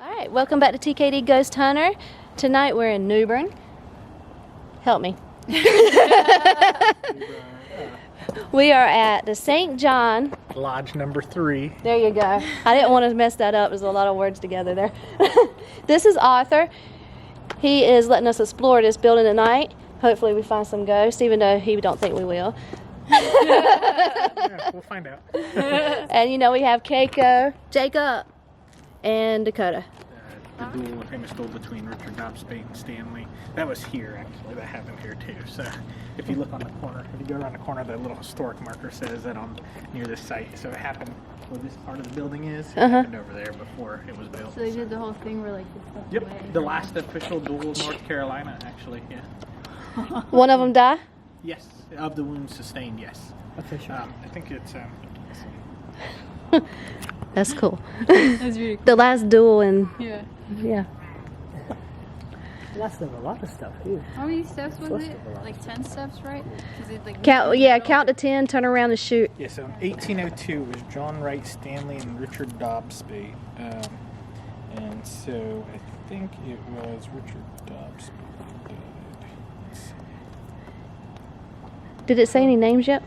Alright, welcome back to TKD Ghost Hunter. Tonight we're in New Bern. Help me. We are at the St. John. Lodge number 3. There you go. I didn't want to mess that up. There's a lot of words together there. This is Arthur. He is letting us explore this building tonight. Hopefully we find some ghosts, even though he don't think we will. Yeah, we'll find out. And you know we have Keiko, Jacob, and Dakota. The famous duel between Richard Dobbs and Stanley. That was here, actually. That happened here, too. So, if you look on the corner, if you go around the corner, that little historic marker says that on near this site. So, it happened where this part of the building is. It happened over there before it was built. So, they did the whole thing where, like, this stuff Yep. away. The last official duel of North Carolina, actually, yeah. One of them die? Yes. Of the wounds sustained, yes. Official. I think it's... That's cool. That's really cool. The last duel and Yeah. yeah. That's a lot of stuff here. How many steps was Plus it? the last Like 10 steps, right? Is it like Count to 10, turn around and shoot. Yeah, so in 1802 it was John Wright Stanley and Richard Dobbsby. And so I think it was Richard Dobbsby who died. Let's see. Did it say any names yet?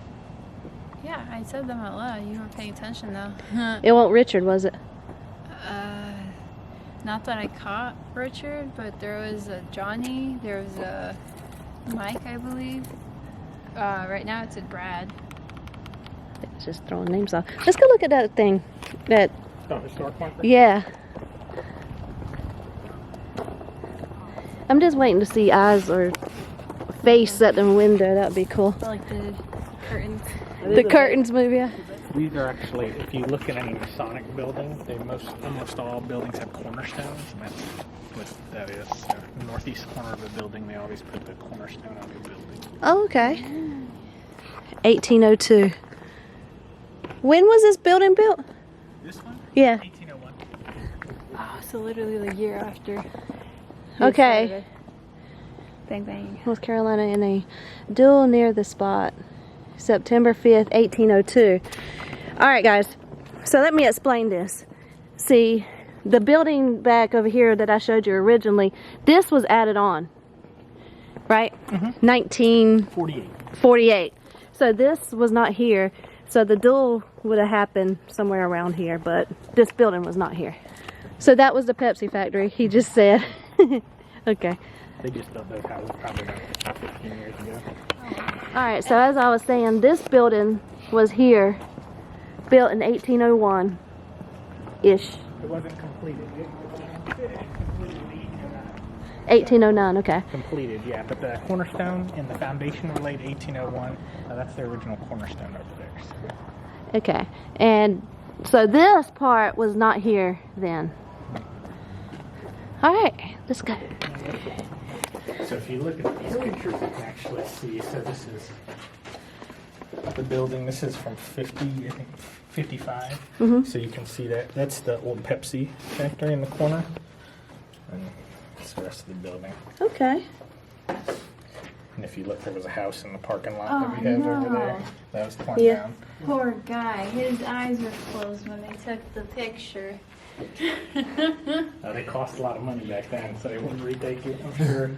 Yeah, I said them out loud. You weren't paying attention though. It wasn't Richard, was it? Not that I caught Richard, but there was a Johnny, there was a Mike, I believe. Right now it's a Brad. It's just throwing names off. Let's go look at that thing. That Oh, historic marker? yeah. I'm just waiting to see eyes or face at the window. That'd be cool. I like the curtains. The curtains move, yeah. These are actually, if you look at any Masonic building, almost all buildings have cornerstones, and that's what that is. So the northeast corner of a building, they always put the cornerstone on the building. Oh, okay. 1802. When was this building built? This one? Yeah. 1801. Oh, so literally the year after. Okay. Bang bang. North Carolina in a duel near the spot. September 5th, 1802. Alright guys, so let me explain this. See, the building back over here that I showed you originally, this was added on, right? 1948. So this was not here. So the duel would have happened somewhere around here, but this building was not here. So that was the Pepsi factory, he just said. Okay. They just built those houses probably about 15 years ago. Alright, so as I was saying, this building was here, built in 1801-ish. It wasn't completed. It completed 1809, okay. completed, yeah. But the cornerstone and the foundation were laid 1801. That's the original cornerstone over there. So. Okay, and so this part was not here then. Alright, let's go. So if you look at these pictures, you can actually see, so this is the building, this is from 50, I think 55. So you can see that, that's the old Pepsi factory in the corner. And that's the rest of the building. Okay. And if you look, there was a house in the parking lot that we have over there. That was torn Yeah. down. Poor guy. His eyes were closed when they took the picture. They cost a lot of money back then, so they wouldn't retake it, I'm sure.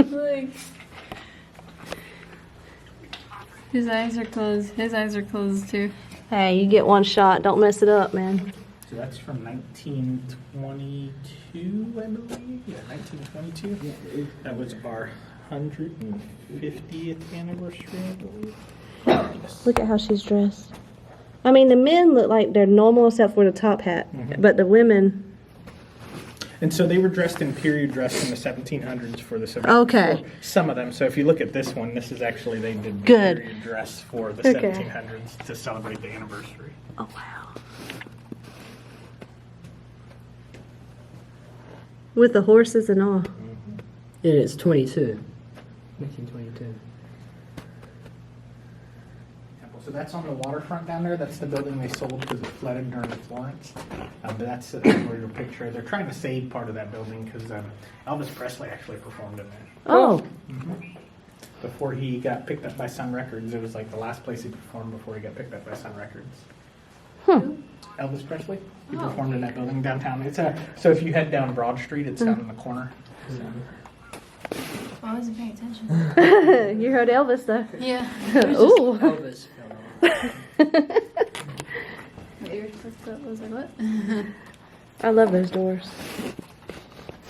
Like, his eyes are closed. His eyes are closed too. Hey, you get one shot, don't mess it up, man. So that's from 1922, I believe. Yeah, 1922. That was our 150th anniversary, I believe. Yes. Look at how she's dressed. I mean, the men look like they're normal except for the top hat, but the women... And so they were dressed in period dress in the 1700s for the Okay. for some of them. So if you look at this one, this is actually, they did Good. period dress for the Okay. 1700s to celebrate the anniversary. Oh, wow. With the horses and all. Yeah, it's 22. 1922. So that's on the waterfront down there. That's the building they sold because it flooded during Florence. But that's where your picture. They're trying to save part of that building because Elvis Presley actually performed in there. Oh. Before he got picked up by Sun Records, it was like the last place he performed before he got picked up by Sun Records. Elvis Presley. He Oh. performed in that building downtown. So if you head down Broad Street, it's down in the corner. So. I wasn't paying attention. You heard Elvis though. Yeah. Ooh. Elvis. My ears perked up. I was like, what? I love those doors.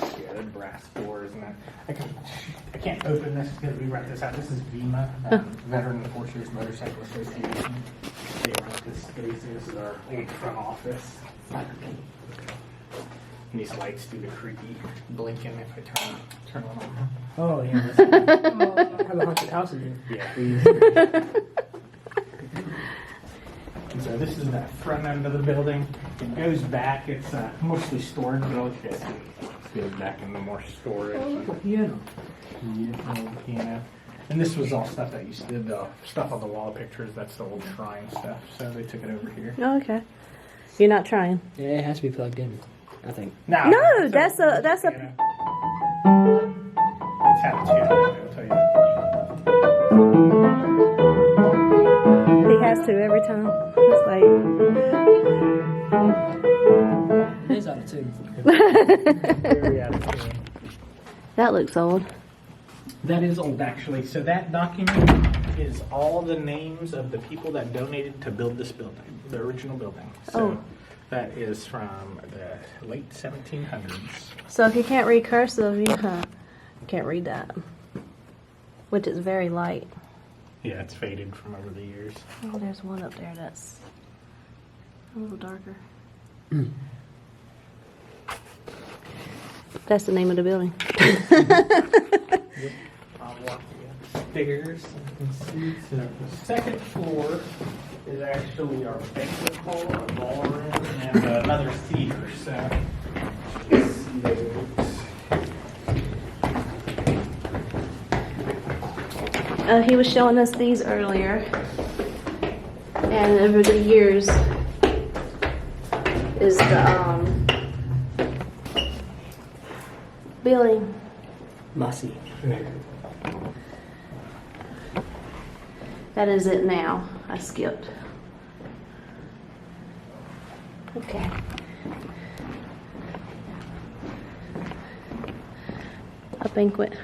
Yeah, the brass doors and that. I can't open this because we rent this out. This is VEMA, Veteran Enforcers Motorcycle Association. They rent this space. And this is our old front office. And these lights do the creepy blinking if I turn one on. Oh, yeah. I have a haunted house in here. Yeah, please. And so this is the front end of the building. It goes back. It's mostly storage, but look at this. It goes back into more storage. Piano. Piano. And this was all stuff that used to the stuff on the wall pictures. That's the old shrine stuff. So they took it over here. Oh, okay. You're not trying. Yeah, it has to be plugged in, I think. No, that's a It's had a tune. I'll tell you. He has to every time. It's like It is out of tune. Very out of tune. that looks old. That is old, actually. So that document is all the names of the people that donated to build this building, the original building. So Oh. that is from the late 1700s. So if you can't read cursive, you can't read that, which is very light. Yeah, it's faded from over the years. Oh, there's one up there that's a little darker. That's the name of the building. I'll walk you upstairs so you can see. So the second floor is actually our banquet hall, our ballroom, and another theater. So you can see those. He was showing us these earlier, and over the years is the building. Massy. That is it now. I skipped. Okay. A banquet.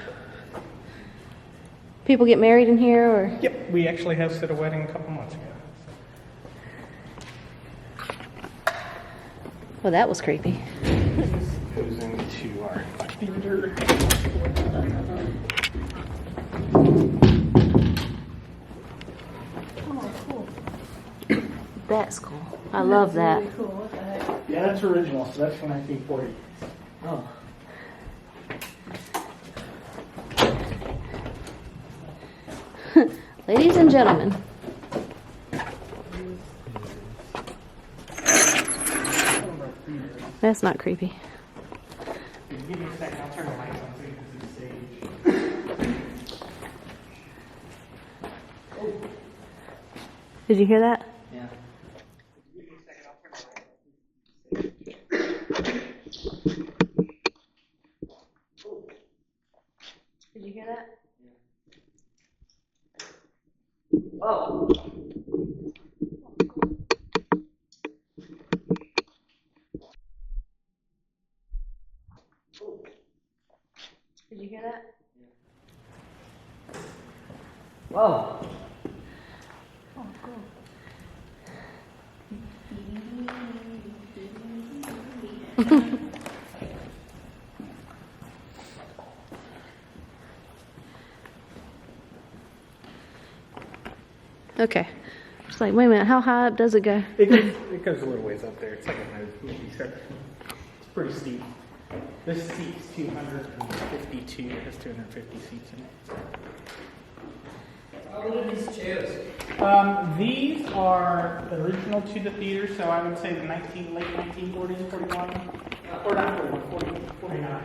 People get married in here, or? Yep, we actually hosted a wedding a couple months ago. Well, that was creepy. This goes into our theater. That's cool. I love that. Cool. What the heck? Yeah, that's original, so that's from 1940. Oh. Ladies and gentlemen. That's not creepy. Give me a second, I'll turn the lights on so you can see the stage. Did you hear that? Yeah. Give me a second, I'll turn the lights on. Did you hear that? Oh. Did you hear that? Whoa. Okay. It's like, wait a minute, how high up does it go? It goes a little ways up there. It's like a nose movie set. It's pretty steep. This seat's 252. It has 250 seats in it. How old are these chairs? These are original to the theater, so I would say the late 1940s, 41, or not 41, 49.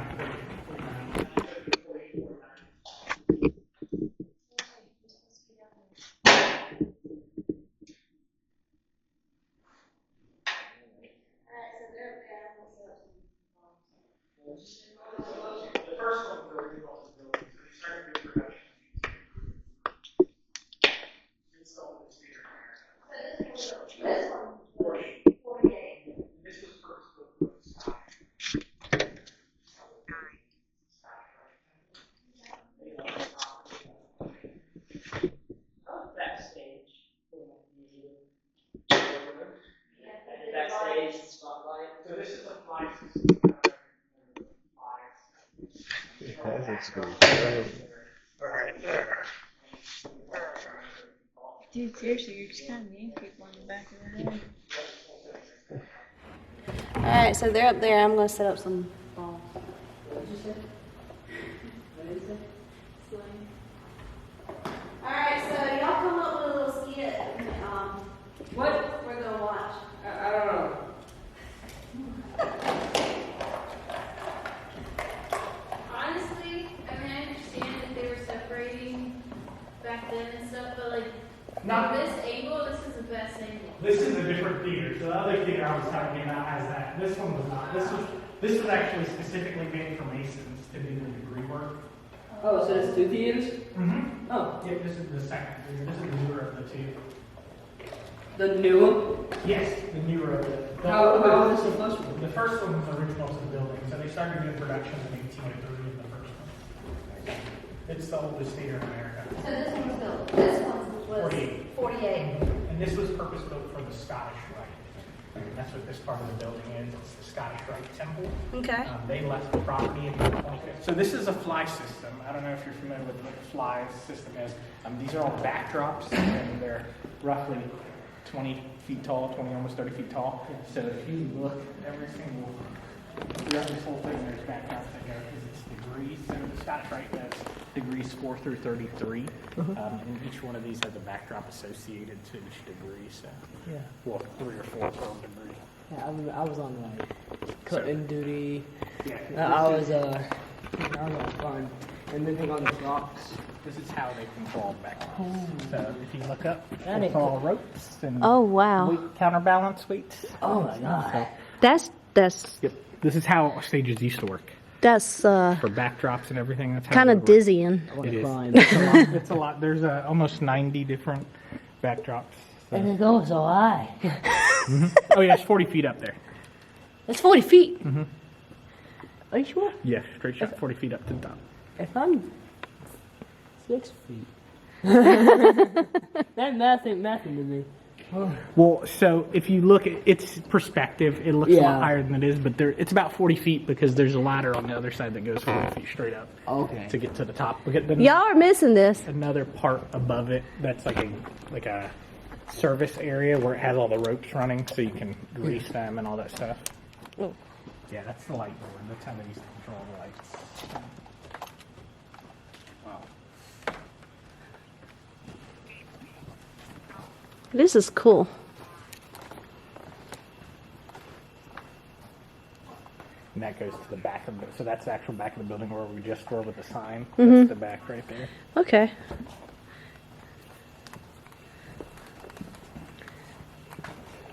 The first one's the original to the building, so they started doing production. Installed this theater. This one, 48. That's gonna be great. Right there. Dude, seriously, you're just kind of named people on the back of the head. All right, so they're up there. I'm going to set up some balls. All right, so y'all come up with a little skit. What we're going to watch. I don't know. Honestly, I mean, I understand that they were separating back then and stuff, but like, Not- from this angle, this is the best angle. This is a different theater. So the other theater I was talking about has that. This one was not. This was actually specifically made for Masons to do the degree work. Oh, so there's 2 theaters? Mm-hmm. Oh, Yeah, this is the second theater. This is the newer of the two. the new one? Yes, the newer of the. How is the first one? The first one was original to the building, so they started doing production in 1803 in the first one. It's the oldest theater in America. So this one was built. This one was 48. 48. And this was purpose built for the Scottish Rite. And that's what this part of the building is. It's the Scottish Rite Temple. Okay. They left the property in the 25th. So this is a fly system. I don't know if you're familiar with what the fly system is. These are all backdrops, and they're roughly 20 feet tall, 20, almost 30 feet tall. So if you look, every single, throughout this whole thing, there's backdrops that go, because it's degrees. So the Scottish Rite does degrees 4 through 33. And each one of these has a backdrop associated to each degree. So, Yeah. well, 3 or 4 per degree. Yeah, I was on like cutting duty. Yeah. I was on fun. And then they on the rocks. This is how they control backdrops. So if you look up, That it's is all ropes and Oh, wow. weight, counterbalance weights. Oh my god. That's Yep. This is how stages used to work that's for backdrops and everything. That's how kind they of would work. dizzying. I wanna It is. climb. It's a lot. It's a lot. There's almost 90 different backdrops. So- And it goes so high. Oh yeah, it's 40 feet up there. That's 40 feet. Are you sure? Yeah, straight shot, 40 feet up to the top. If I'm 6 feet. That math ain't mathing to me. Well, so if you look at its perspective, it looks a Yeah. lot higher than it is, but it's about 40 feet because there's a ladder on the other side that goes 40 feet straight up Okay. to get to the top. But then Y'all are missing this. another part above it that's like a service area where it has all the ropes running, so you can grease them and all that stuff. Oh. Yeah, that's the light board. That's how they used to control the lights. Wow. This is cool. And that goes to the back of the, so that's the actual back of the building where we just were with the sign. That's the back right there. Okay.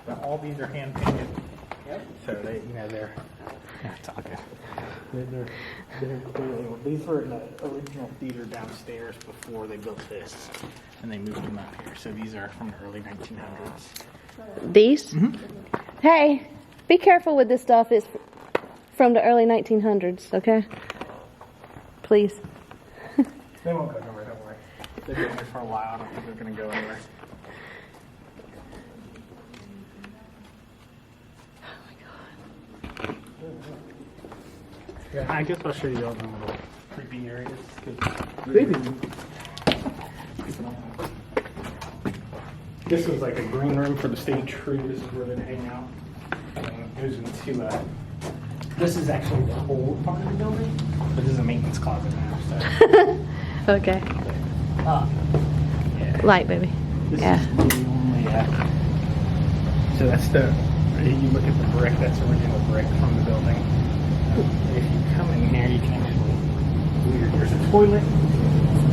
Now, all these are hand painted. Yep. So they're talking. These were in the original theater downstairs before they built this, and they moved them out here. So these are from the early 1900s. These? Hey, be careful with this stuff. It's from the early 1900s, okay? Please. They won't go nowhere, don't worry. They've been here for a while. I don't think they're going to go anywhere. Yeah, I guess I'll show you all the little creepy areas. Creepy. This was like a green room for the stage crew. This is where they'd hang out. And it goes into this is actually the old part of the building, but this is a maintenance closet now. So Okay. yeah, Light, baby. this Yeah. is the only. So that's the. You look at the brick. That's original brick from the building. If you come in here, you can actually. There's a toilet.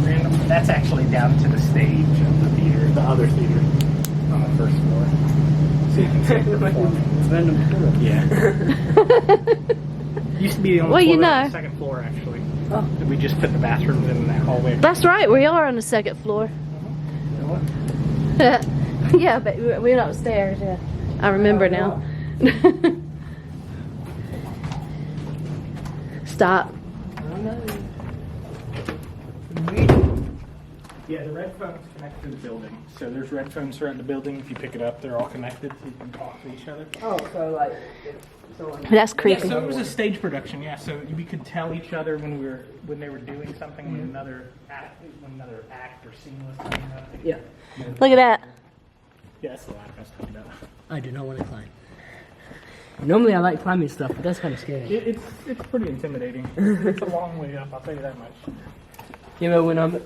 Random. That's actually down to the stage of the theater, the other theater, on the first floor. So you can see it performing. Random toilet. Yeah. Used to be the only Well, you toilet on know. the second floor, actually. Oh. We just put the bathrooms in that hallway. That's right. We are on the second floor. Yeah, but we're upstairs. Yeah, I remember now. Stop. Yeah, Yeah, the red phones connect to the building. So there's red phones throughout the building. If you pick it up, they're all connected, so you can talk to each other. Oh, so like, if someone. That's Yeah, creepy. so it was a stage production. Yeah, so we could tell each other when they were doing something, when another act or scene was coming up. Yeah. Look at that. Yeah, that's the line I was talking about. I do not want to climb. Normally I like climbing stuff, but that's kind of scary. It's pretty intimidating. It's a long way up. I'll tell you that much. You know when I'm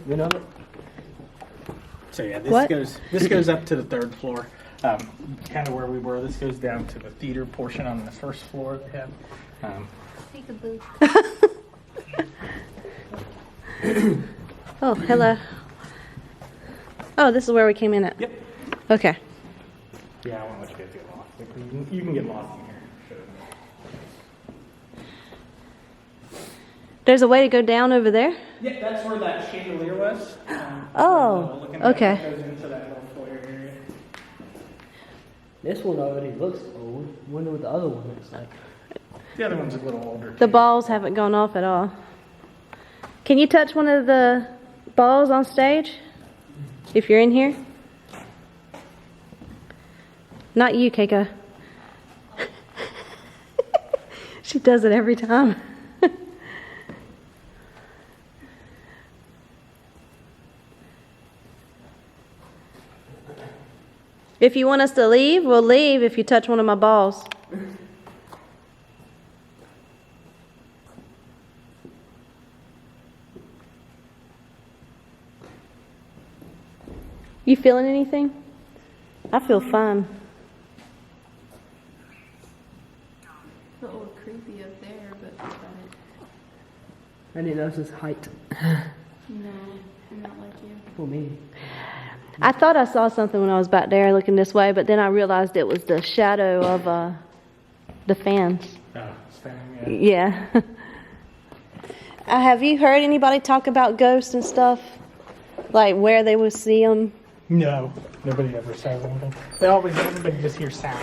So yeah, What? this goes up to the third floor, kind of where we were. This goes down to the theater portion on the first floor they have. Peekaboo. Oh, hello. Oh, this is where we came in at. Yep. Okay. Yeah, I won't let you guys get lost. You can get lost in here. Sure. There's a way to go down over there? Yeah, that's where that chandelier was. Oh, Looking at okay. it goes into that little foyer area. this one already looks old. Wonder what the other one looks like. The other one's a little older. The balls haven't gone off at all. Can you touch one of the balls on stage? If you're in here? Not you, Keiko. She does it every time. If you want us to leave, we'll leave if you touch one of my balls. You feeling anything? I feel fine. It's a little creepy up there, but I didn't notice his height. no, I'm not like you. For me. I thought I saw something when I was back there looking this way, but then I realized it was the shadow of the fans. Oh, standing, yeah. Yeah. Have you heard anybody talk about ghosts and stuff? Like where they would see them? No, nobody ever says anything. Everybody just hears sound.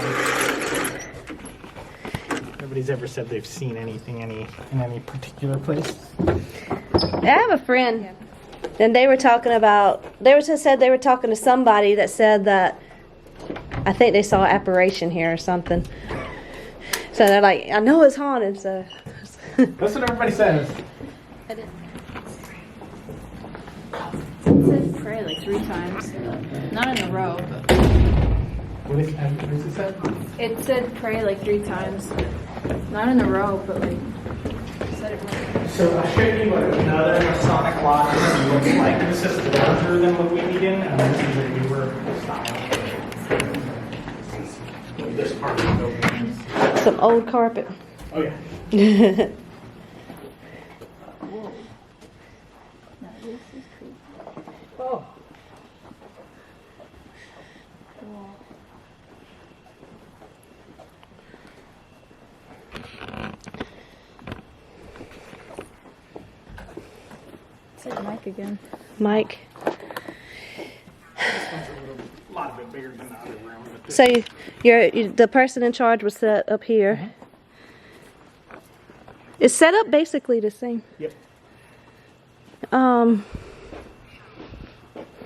Nobody's ever said they've seen anything in any particular place. I have a friend, and they were talking about. Said they were talking to somebody that said that I think they saw an apparition here or something. So they're like, I know it's haunted. So That's what everybody says. It said pray like 3 times. Not in a row, but What is it said? it said pray like 3 times. Not in a row, but like said it once. So I'll show you what another Masonic lodge looks like. This is larger than what we meet in, and this is a newer style. This part of the building. some old carpet. Oh yeah. Whoa. Now this is creepy. Oh. Cool. It's like Mike again. Mike. This one's a lot bit bigger than the other room. But this, So the person in charge was set up here. It's set up basically the same. yep.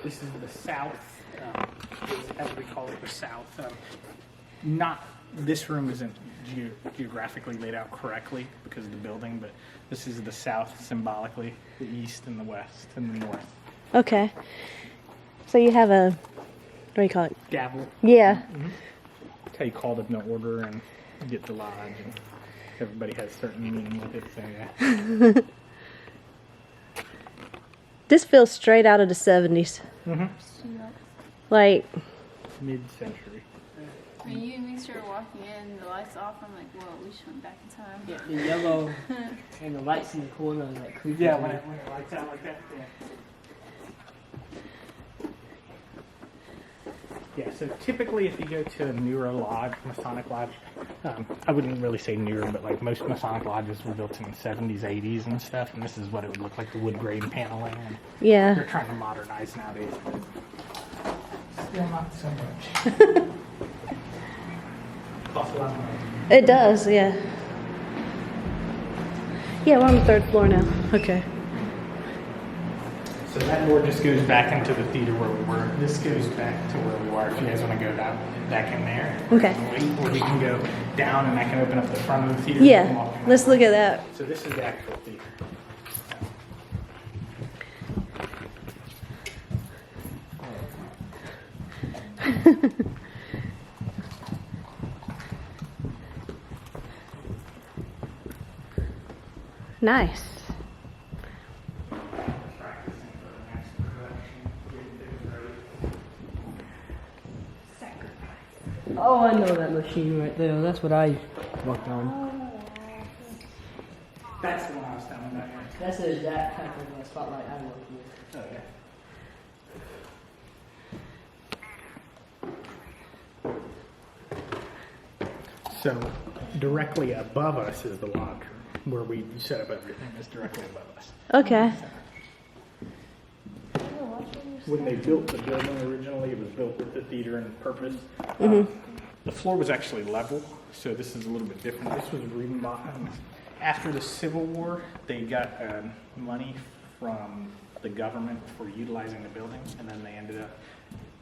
This is the south, as we call it, the south. Not this room isn't geographically laid out correctly because of the building, but this is the south symbolically, the east and the west and the north. Okay. So you have a, what do you call it? Gavel. Yeah. That's how you call them to order and get the lodge. And everybody has certain meaning with it. So yeah. This feels straight out of the 70s. Like, Mid-century. When you and me started walking in, the lights off, I'm like, whoa, we just went back in time. Yeah, the yellow and the lights in the corner are like creepy. Yeah, when it lights out like that. Yeah. Yeah, so typically if you go to a newer lodge, Masonic lodge, I wouldn't really say newer, but like most Masonic lodges were built in the 70s, 80s and stuff, and this is what it would look like, the wood grain paneling. And they're yeah. trying to modernize nowadays, but still not so much. Costs a lot of money. It does, yeah. Yeah, we're on the 3rd floor now. Okay. So that door just goes back into the theater where we were. This goes back to where we were if you guys want to go down back in there. Okay. Or you can go down and I can open up the front of the theater. Yeah, let's look at that. So this is the actual theater. Nice. Oh, I know that machine right there. That's what I worked on. That's the one I was telling about. That's the exact type of spotlight I worked with. Okay. So directly above us is the laundry, where we set up everything is directly above us. Okay. When they built the building originally, it was built with the theater in purpose. The floor was actually level, so this is a little bit different. This was remodeled. After the Civil War, they got money from the government for utilizing the building, and then they ended up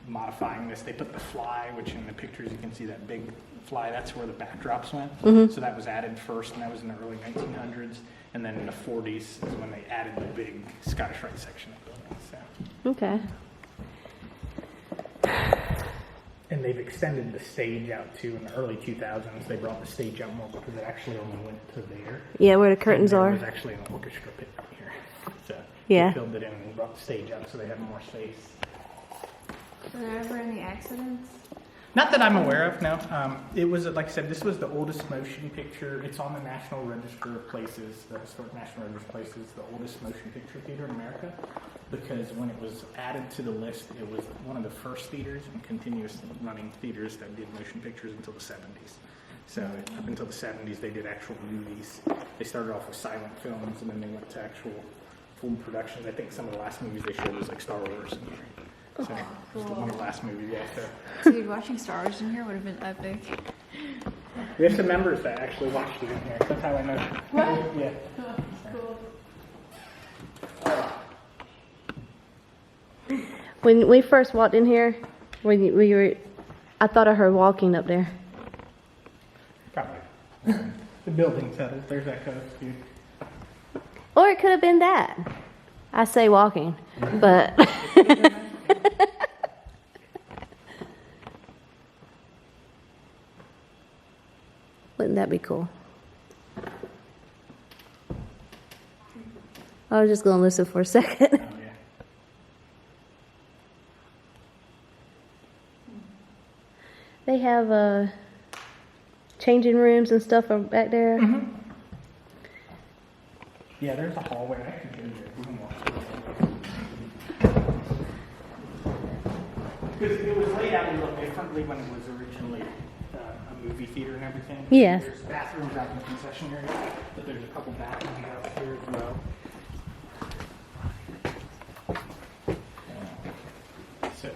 modifying this. They put the fly, which in the pictures you can see that big fly, that's where the backdrops went. So that was added first, and that was in the early 1900s. And then in the 40s is when they added the big Scottish Rite section of the building. So. Okay. And they've extended the stage out too. In the early 2000s, they brought the stage out more because it actually only went to there. Yeah, where the curtains There are. was actually an orchestra pit right here. So Yeah. they filled it in and brought the stage out so they had more space. Were there ever any accidents? Not that I'm aware of, no. It was, like I said, this was the oldest motion picture. It's on the National Register of Places, the Historic National Register of Places, the oldest motion picture theater in America. Because when it was added to the list, it was one of the first theaters and continuous running theaters that did motion pictures until the 70s. So up until the 70s, they did actual movies. They started off with silent films, and then they went to actual full productions. I think some of the last movies they showed was like Star Wars in here. So it was one of the last movies, yeah. So. Dude, watching Star Wars in here would have been epic. We have some members that actually watched it in here. That's how I know. What? Yeah. Cool. When we first walked in here, we were, I thought I heard walking up there. Probably. The building's settled. There's that coast, dude. Or it could have been that. I say walking, but wouldn't that be cool? I was just going to listen for a second. Oh, yeah. They have changing rooms and stuff back there. Mm-hmm. Yeah, there's a hallway. I can go there. We can walk through. Because it was laid out a little differently when it was originally a movie theater and everything. Yes. There's bathrooms out in the concession area, but there's a couple bathrooms out here as well. So,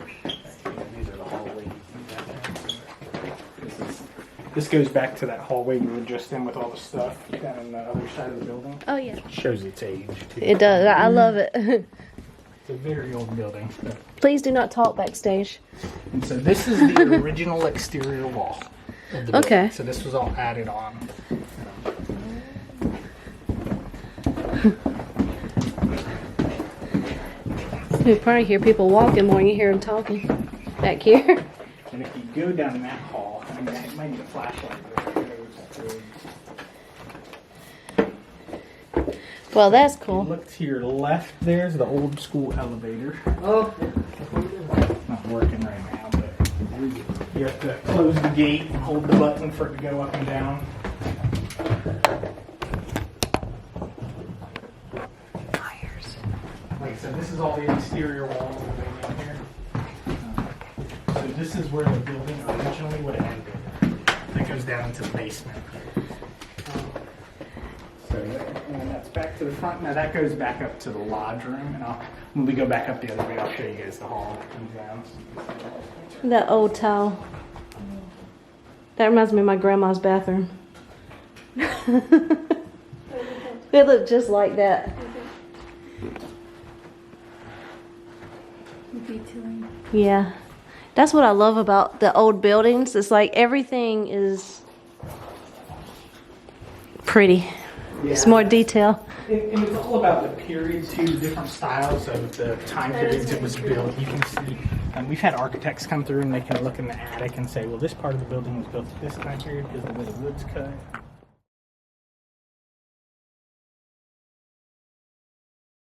these are the hallways. This goes back to that hallway we were just in with all the stuff down on the other side of the building. Oh yeah, Shows its age, too. it does. I love it. It's a very old building. Please do not talk backstage. And so this is the original exterior wall of the building. Okay. So this was all added on. You probably hear people walking more than you hear them talking back here. And if you go down that hall, I mean, I might need a flashlight. Well, that's If you cool. look to your left, there's the old school elevator. Oh, It's not working right now, but you have to close the gate and hold the button for it to go up and down. Like I said, this is all the exterior walls of the building here. So this is where the building originally would have ended. That goes down into the basement. So and that's back to the front. Now that goes back up to the lodge room, and when we go back up the other way, I'll show you guys the hall that comes down. That old towel. That reminds me of my grandma's bathroom. It looked just like that. detailing. Yeah. That's what I love about the old buildings. It's like everything is pretty. It's more detail. And it's all about the period too, different styles of the time periods it was built. You can see, we've had architects come through and they can look in the attic and say, well, this part of the building was built at this time period because of the way the wood's cut.